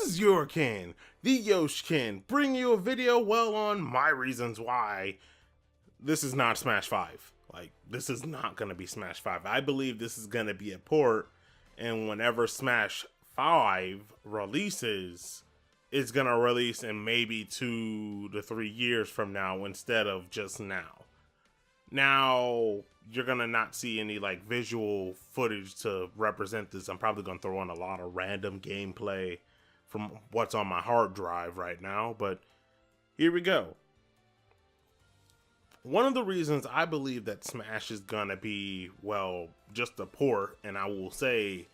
is your Ken, the Yoshkin, bringing you a video on my reasons why this is not Smash 5. Like, this is not going to be Smash 5. I believe this is going to be a port, and whenever Smash 5 releases, it's going to release in maybe 2 to 3 years from now instead of just now. Now, you're going to not see any like visual footage to represent this. I'm probably going to throw in a lot of random gameplay from what's on my hard drive right now, but here we go. One of the reasons I believe that Smash is going to be, well, just a port, and I will say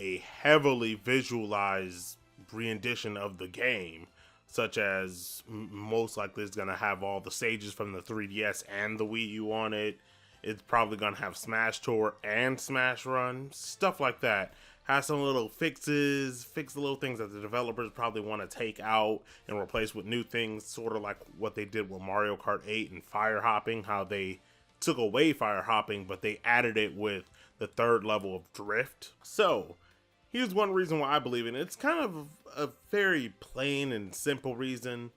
a heavily visualized rendition of the game, such as most likely it's going to have all the stages from the 3DS and the Wii U on it. It's probably going to have Smash Tour and Smash Run, stuff like that. Has some little fixes, fix the little things that the developers probably want to take out and replace with new things, sort of like what they did with Mario Kart 8 and fire hopping, how they took away fire hopping, but they added it with the third level of drift. So, here's one reason why I believe it. It's kind of a very plain and simple reason.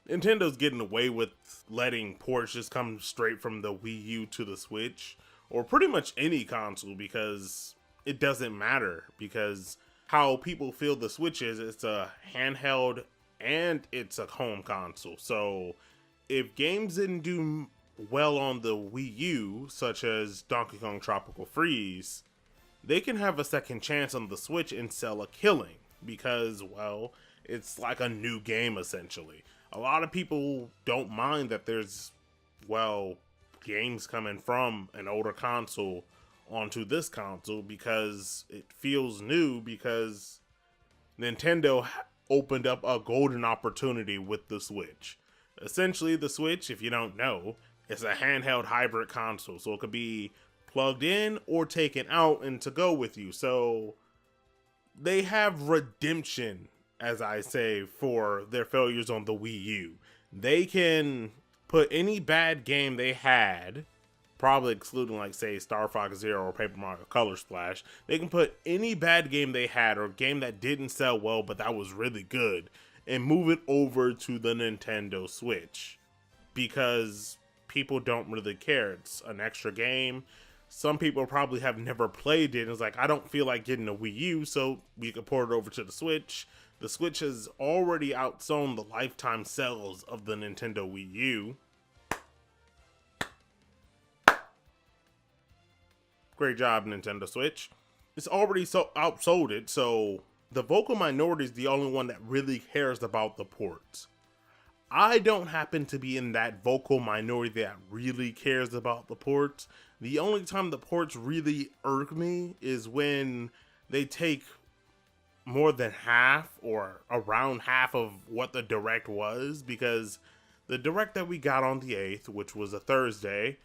Nintendo's getting away with letting ports just come straight from the Wii U to the Switch, or pretty much any console, because it doesn't matter, because how people feel the Switch is, it's a handheld and it's a home console. So if games didn't do well on the Wii U, such as Donkey Kong Tropical Freeze, they can have a second chance on the Switch and sell a killing, because, well, it's like a new game essentially. A lot of people don't mind that there's, well, games coming from an older console onto this console because it feels new, because Nintendo opened up a golden opportunity with the Switch. Essentially, the Switch, if you don't know, is a handheld hybrid console, so it could be plugged in or taken out and to go with you. So they have redemption, as I say, for their failures on the Wii U. They can put any bad game they had, probably excluding, like, say, Star Fox Zero or Paper Mario Color Splash. They can put any bad game they had, or a game that didn't sell well but that was really good, and move it over to the Nintendo Switch, because people don't really care. It's an extra game. Some people probably have never played it and it's like, I don't feel like getting a Wii U, so we can port it over to the Switch. The Switch has already outsold the lifetime sales of the Nintendo Wii U. Great job, Nintendo Switch. It's already outsold it, so the vocal minority is the only one that really cares about the ports. I don't happen to be in that vocal minority that really cares about the ports. The only time the ports really irk me is when they take more than half or around half of what the Direct was, because the Direct that we got on the 8th, which was a Thursday,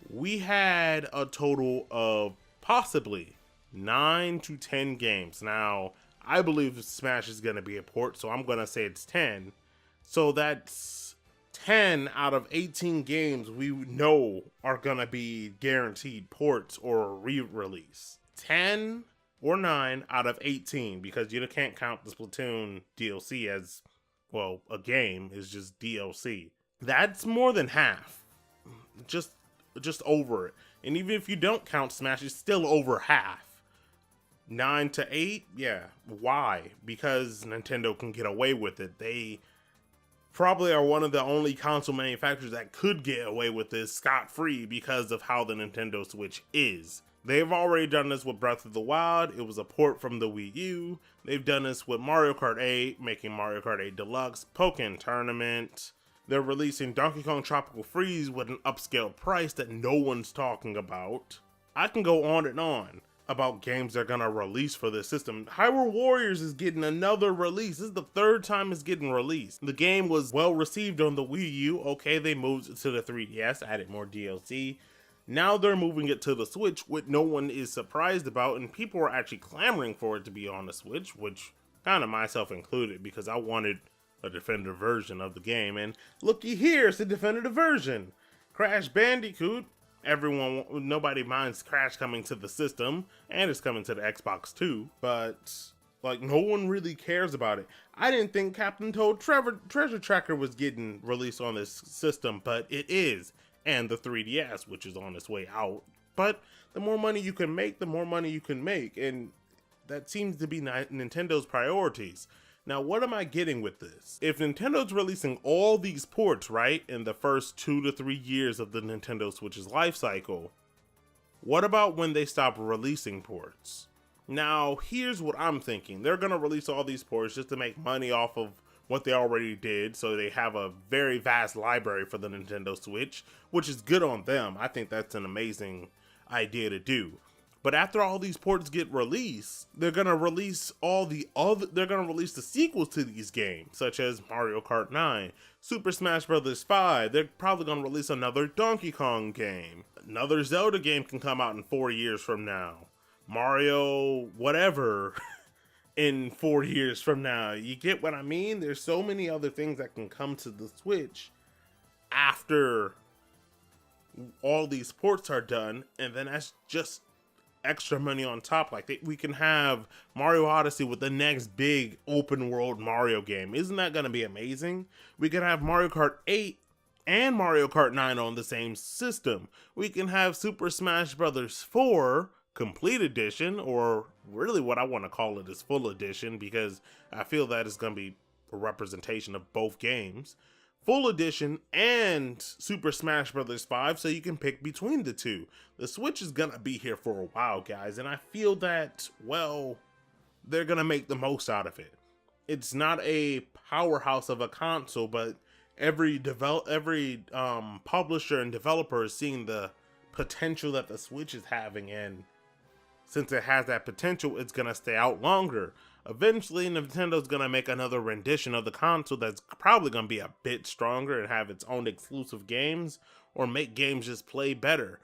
we had a total of possibly 9 to 10 games. Now, I believe Smash is going to be a port, so I'm going to say it's 10. So that's 10 out of 18 games we know are going to be guaranteed ports or re-release. 10 or 9 out of 18, because you can't count the Splatoon DLC as, well, a game. Is just DLC. That's more than half. Just over it. And even if you don't count Smash, it's still over half. 9 to 8? Yeah. Why? Because Nintendo can get away with it. They probably are one of the only console manufacturers that could get away with this scot-free because of how the Nintendo Switch is. They've already done this with Breath of the Wild. It was a port from the Wii U. They've done this with Mario Kart 8, making Mario Kart 8 Deluxe, Pokken Tournament. They're releasing Donkey Kong Tropical Freeze with an upscale price that no one's talking about. I can go on and on about games they're gonna release for this system. Hyrule Warriors is getting another release. This is the 3rd time it's getting released. The game was well received on the Wii U. Okay, they moved it to the 3DS, added more DLC. Now they're moving it to the Switch, which no one is surprised about, and people are actually clamoring for it to be on the Switch, which kind of myself included, because I wanted a definitive version of the game. And looky here, it's the definitive version. Crash Bandicoot. Nobody minds Crash coming to the system, and it's coming to the Xbox too, but Like, no one really cares about it. I didn't think Captain Toad Treasure Tracker was getting released on this system, but it is. And the 3DS, which is on its way out. But the more money you can make, the more money you can make. And that seems to be Nintendo's priorities. Now, what am I getting with this? If Nintendo's releasing all these ports, right, in the first 2 to 3 years of the Nintendo Switch's life cycle, what about when they stop releasing ports? Now, here's what I'm thinking. They're going to release all these ports just to make money off of what they already did, so they have a very vast library for the Nintendo Switch, which is good on them. I think that's an amazing idea to do. But after all these ports get released, they're going to release the sequels to these games, such as Mario Kart 9, Super Smash Bros. 5. They're probably going to release another Donkey Kong game. Another Zelda game can come out in 4 years from now. Mario whatever in 4 years from now. You get what I mean? There's so many other things that can come to the Switch after all these ports are done, and then that's just extra money on top. Like, we can have Mario Odyssey with the next big open world Mario game. Isn't that going to be amazing? We can have Mario Kart 8 and Mario Kart 9 on the same system. We can have Super Smash Bros. 4 Complete Edition, or really what I want to call it is Full Edition, because I feel that it's going to be a representation of both games. Full Edition and Super Smash Bros. 5, so you can pick between the two. The Switch is going to be here for a while, guys, and I feel that, well, they're going to make the most out of it. It's not a powerhouse of a console, but every publisher and developer is seeing the potential that the Switch is having, and since it has that potential, it's going to stay out longer. Eventually, Nintendo's going to make another rendition of the console that's probably going to be a bit stronger and have its own exclusive games, or make games just play better.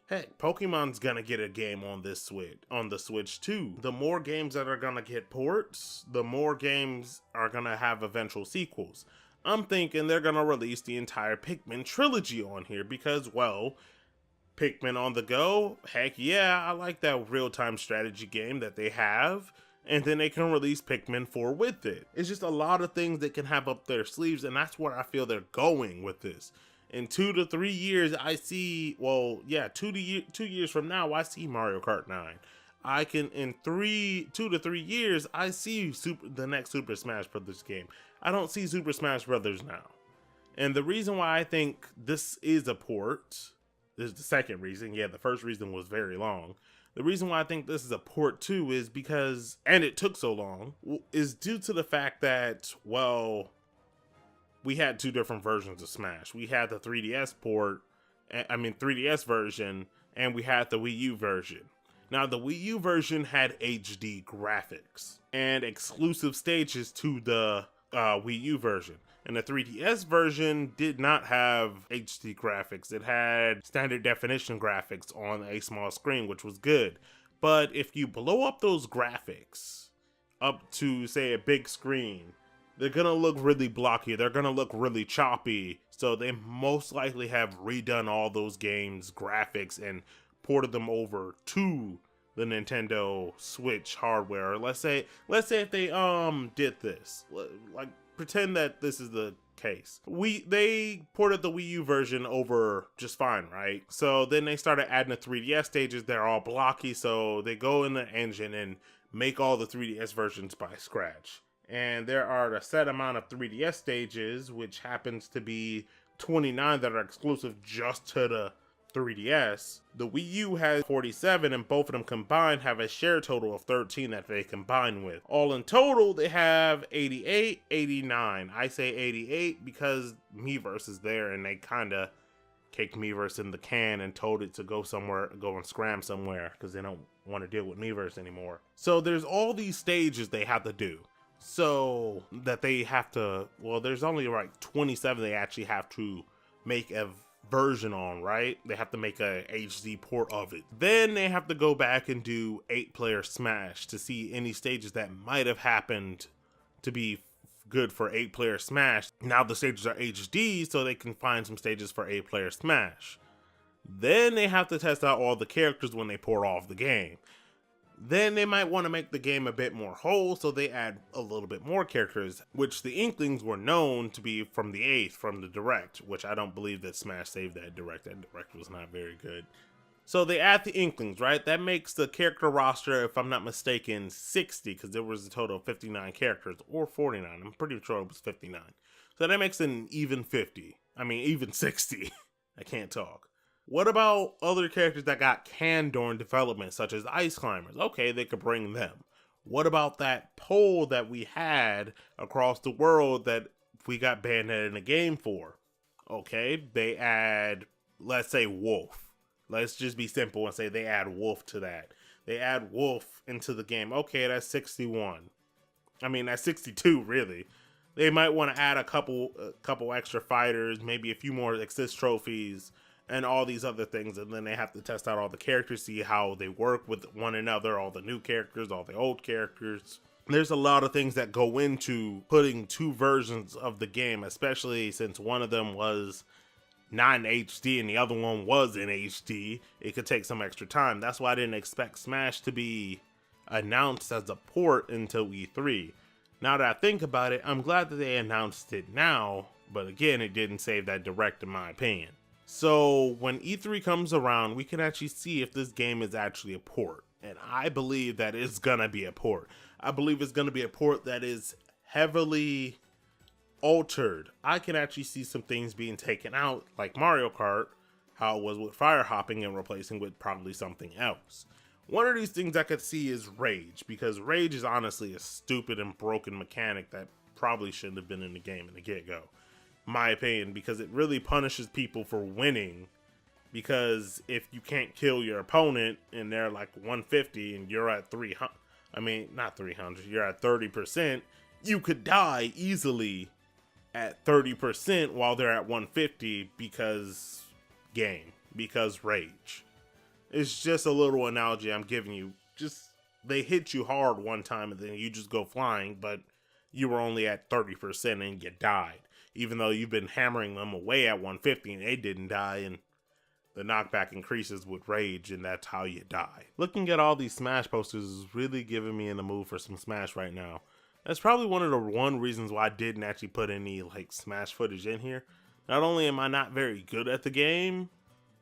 Heck, Pokemon's going to get a game on the Switch too. The more games that are going to get ports, the more games are going to have eventual sequels. I'm thinking they're going to release the entire Pikmin trilogy on here because, well, Pikmin on the Go, heck yeah, I like that real-time strategy game that they have, and then they can release Pikmin 4 with it. It's just a lot of things that can have up their sleeves, and that's where I feel they're going with this. In 2 to 3 years, I see, well, yeah, 2 years from now, I see Mario Kart 9. I can, in 2 to 3 years, I see the next Super Smash Bros. Game. I don't see Super Smash Bros. Now. And the reason why I think this is a port, this is the second reason. Yeah, the first reason was very long. The reason why I think this is a port too is because, and it took so long, is due to the fact that, well, we had two different versions of Smash. We had the 3DS version, and we had the Wii U version. Now, the Wii U version had HD graphics and exclusive stages to the Wii U version. And the 3DS version did not have HD graphics. It had standard definition graphics on a small screen, which was good. But if you blow up those graphics up to, say, a big screen, they're going to look really blocky. They're going to look really choppy. So they most likely have redone all those games' graphics and ported them over to the Nintendo Switch hardware. Let's say if they did this, like, pretend that this is the case. They ported the Wii U version over just fine, right? So then they started adding the 3DS stages. They're all blocky, so they go in the engine and make all the 3DS versions by scratch. And there are a set amount of 3DS stages, which happens to be 29 that are exclusive just to the 3DS. The Wii U has 47, and both of them combined have a shared total of 13 that they combine with. All in total, they have 88, 89. I say 88 because Miiverse is there, and they kind of kicked Miiverse in the can and told it to go and scram somewhere, because they don't want to deal with Miiverse anymore. So there's all these stages they have to do. So that they have to, well, there's only like 27 they actually have to make a version on, right? They have to make a HD port of it. Then they have to go back and do 8-player Smash to see any stages that might have happened to be good for 8-player Smash. Now the stages are HD, so they can find some stages for 8-player Smash. Then they have to test out all the characters when they port off the game. Then they might want to make the game a bit more whole, so they add a little bit more characters, which the Inklings were known to be from the 8th, from the Direct, which I don't believe that Smash saved that Direct. That Direct was not very good. So they add the Inklings, right? That makes the character roster, if I'm not mistaken, 60, because there was a total of 59 characters, or 49. I'm pretty sure it was 59. So that makes an even 50. I mean, even 60. I can't talk. What about other characters that got canned during development, such as Ice Climbers? Okay, they could bring them. What about that poll that we had across the world that we got banned in a game for? Okay, they add, let's say, Wolf. Let's just be simple and say they add Wolf to that. They add Wolf into the game. Okay, that's 61. I mean, that's 62, really. They might want to add a couple extra fighters, maybe a few more assist trophies, and all these other things. And then they have to test out all the characters, see how they work with one another, all the new characters, all the old characters. There's a lot of things that go into putting two versions of the game, especially since one of them was not in HD and the other one was in HD. It could take some extra time. That's why I didn't expect Smash to be announced as a port until E3. Now that I think about it, I'm glad that they announced it now, but again, it didn't save that Direct in my opinion. So when E3 comes around, we can actually see if this game is actually a port. And I believe that it's gonna be a port. I believe it's gonna be a port that is heavily altered. I can actually see some things being taken out, like Mario Kart, how it was with fire hopping and replacing with probably something else. One of these things I could see is Rage, because Rage is honestly a stupid and broken mechanic that probably shouldn't have been in the game in the get-go. My opinion, because it really punishes people for winning, because if you can't kill your opponent and they're like 150 and you're at 300, I mean, not 300, you're at 30%, you could die easily at 30% while they're at 150 because Rage. It's just a little analogy I'm giving you. Just, they hit you hard one time and then you just go flying, but you were only at 30% and you died. Even though you've been hammering them away at 150 and they didn't die, and the knockback increases with Rage, and that's how you die. Looking at all these Smash posters is really giving me in the mood for some Smash right now. That's probably one of the reasons why I didn't actually put any like Smash footage in here. Not only am I not very good at the game,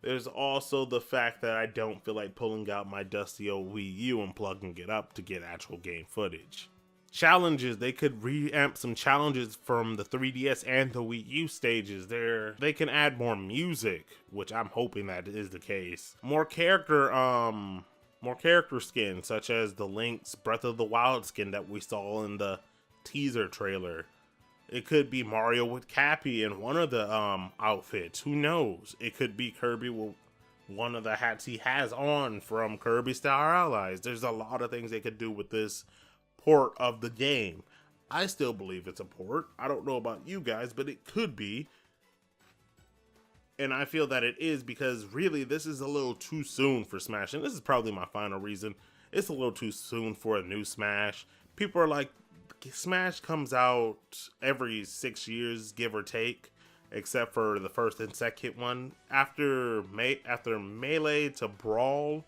there's also the fact that I don't feel like pulling out my dusty old Wii U and plugging it up to get actual game footage. Challenges, they could reamp some challenges from the 3DS and the Wii U stages. They can add more music, which I'm hoping that is the case. More character skins, such as the Link's Breath of the Wild skin that we saw in the teaser trailer. It could be Mario with Cappy in one of the outfits. Who knows? It could be Kirby with one of the hats he has on from Kirby Star Allies. There's a lot of things they could do with this port of the game. I still believe it's a port. I don't know about you guys, but it could be. And I feel that it is, because really this is a little too soon for Smash. And this is probably my final reason. It's a little too soon for a new Smash. People are like, Smash comes out every 6 years, give or take, except for the first and second one. After Melee to Brawl,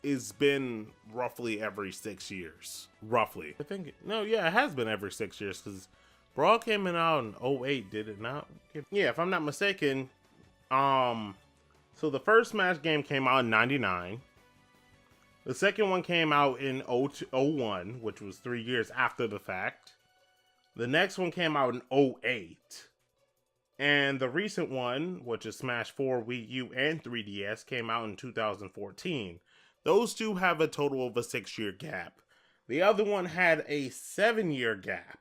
it's been roughly every 6 years. Roughly. I think, no, yeah, it has been every 6 years, because Brawl came out in 08, did it not? Yeah, if I'm not mistaken. So the first Smash game came out in 99. The second one came out in 01, which was 3 years after the fact. The next one came out in 08. And the recent one, which is Smash 4, Wii U, and 3DS, came out in 2014. Those two have a total of a 6-year gap. The other one had a 7-year gap.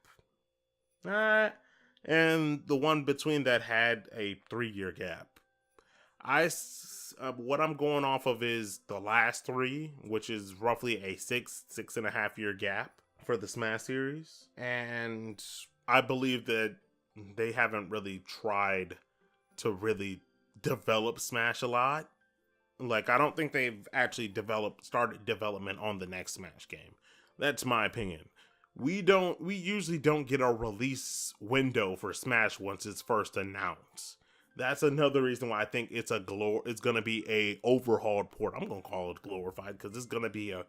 And the one between that had a 3-year gap. What I'm going off of is the last three, which is roughly a 6.5 year gap for the Smash series. And I believe that they haven't really tried to really develop Smash a lot. Like, I don't think they've actually started development on the next Smash game. That's my opinion. We usually don't get a release window for Smash once it's first announced. That's another reason why I think it's gonna be a overhauled port. I'm gonna call it glorified, because it's gonna be a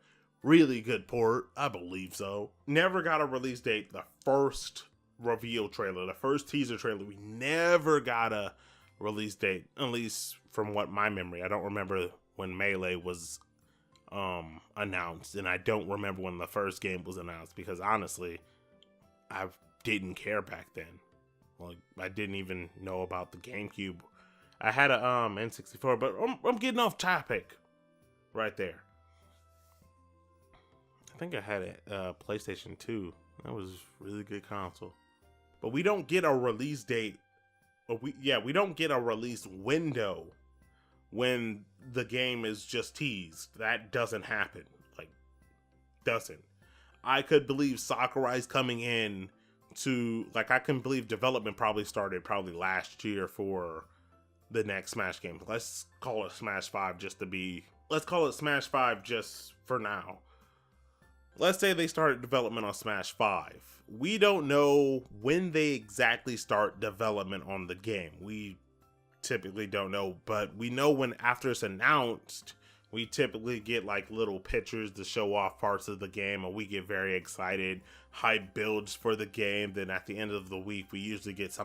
Really good port. I believe so. Never got a release date. The first reveal trailer, the first teaser trailer, we never got a release date, at least from what my memory. I don't remember when Melee was announced, and I don't remember when the first game was announced, because honestly, I didn't care back then. Like, I didn't even know about the GameCube. I had a N64, but I'm getting off topic right there. I think I had a PlayStation 2. That was a really good console. But we don't get a release date. We don't get a release window when the game is just teased. That doesn't happen. Like, doesn't. I could believe Sakurai's coming in to, like, I can believe development started last year for the next Smash game. Let's call it Smash 5 let's call it Smash 5 just for now. Let's say they started development on Smash 5. We don't know when they exactly start development on the game. We typically don't know, but we know when after it's announced, we typically get like little pictures to show off parts of the game, and we get very excited, hype builds for the game. Then at the end of the week, we usually get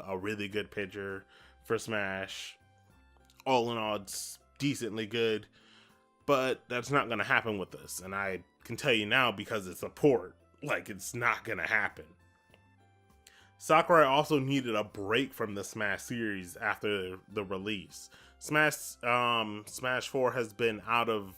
a really good picture for Smash. All in all, it's decently good, but that's not going to happen with this. And I can tell you now, because it's a port, like, it's not going to happen. Sakurai also needed a break from the Smash series after the release. Smash 4 has been out of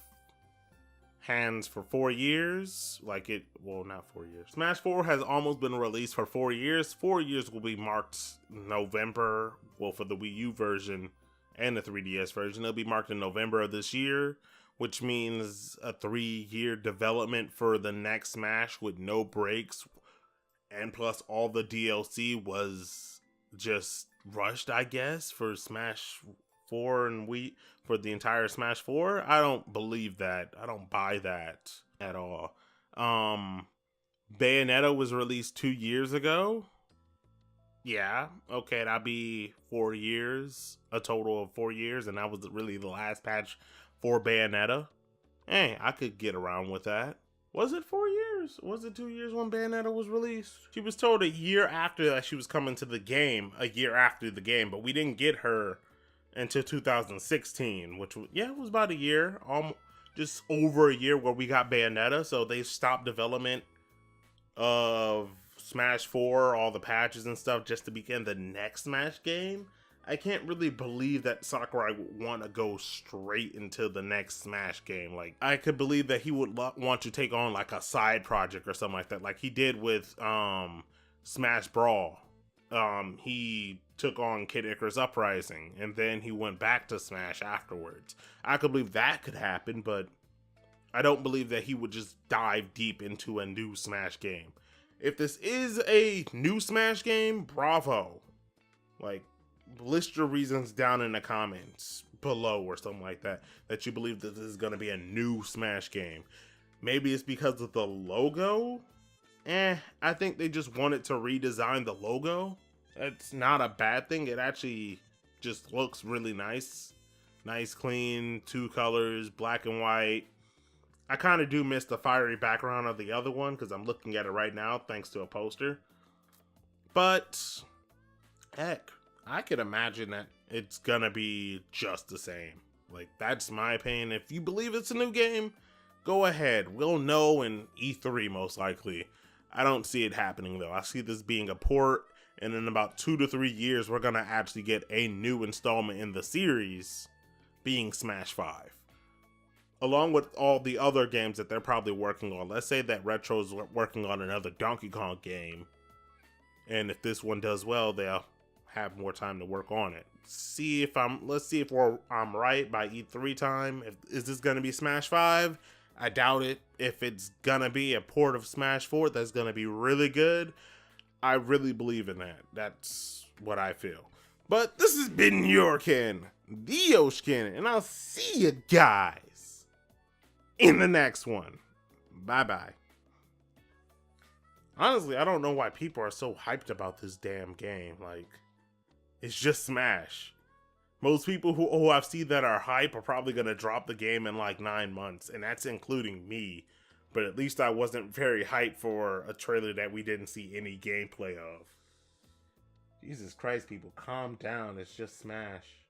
hands for 4 years. Not 4 years. Smash 4 has almost been released for 4 years. 4 years will be marked November. Well, for the Wii U version and the 3DS version, it'll be marked in November of this year, which means a 3-year development for the next Smash with no breaks. And plus all the DLC was just rushed, I guess, for Smash 4 and Wii, for the entire Smash 4. I don't believe that. I don't buy that at all. Bayonetta was released 2 years ago. Yeah, okay, that'd be 4 years, a total of 4 years, and that was really the last patch for Bayonetta. Hey, I could get around with that. Was it 4 years? Was it 2 years when Bayonetta was released? She was told a year after that she was coming to the game, but we didn't get her until 2016, which was, it was about a year, just over a year where we got Bayonetta. So they stopped development of Smash 4, all the patches and stuff, just to begin the next Smash game. I can't really believe that Sakurai would want to go straight into the next Smash game. Like, I could believe that he would want to take on like a side project or something like that, like he did with Smash Brawl. He took on Kid Icarus Uprising, and then he went back to Smash afterwards. I could believe that could happen, but I don't believe that he would just dive deep into a new Smash game. If this is a new Smash game, bravo. Like, list your reasons down in the comments below or something like that you believe that this is going to be a new Smash game. Maybe it's because of the logo. I think they just wanted to redesign the logo. It's not a bad thing. It actually just looks really nice. Nice, clean, 2 colors, black and white. I kind of do miss the fiery background of the other one, because I'm looking at it right now thanks to a poster. But heck, I could imagine that it's gonna be just the same. Like, that's my opinion. If you believe it's a new game, go ahead. We'll know in E3 most likely. I don't see it happening though. I see this being a port, and in about 2 to 3 years, we're gonna actually get a new installment in the series, being Smash 5. Along with all the other games that they're probably working on. Let's say that Retro's working on another Donkey Kong game, and if this one does well, they'll have more time to work on it. Let's see if I'm right by E3 time. Is this gonna be Smash 5? I doubt it. If it's gonna be a port of Smash 4 that's gonna be really good, I really believe in that. That's what I feel. But this has been your Ken, the Yoshkin, and I'll see you guys in the next one. Bye-bye. Honestly, I don't know why people are so hyped about this damn game. Like, it's just Smash. Most people who I've seen that are hype are probably going to drop the game in like 9 months, and that's including me. but at least I wasn't very hyped for a trailer that we didn't see any gameplay of. Jesus Christ, people, calm down. It's just Smash.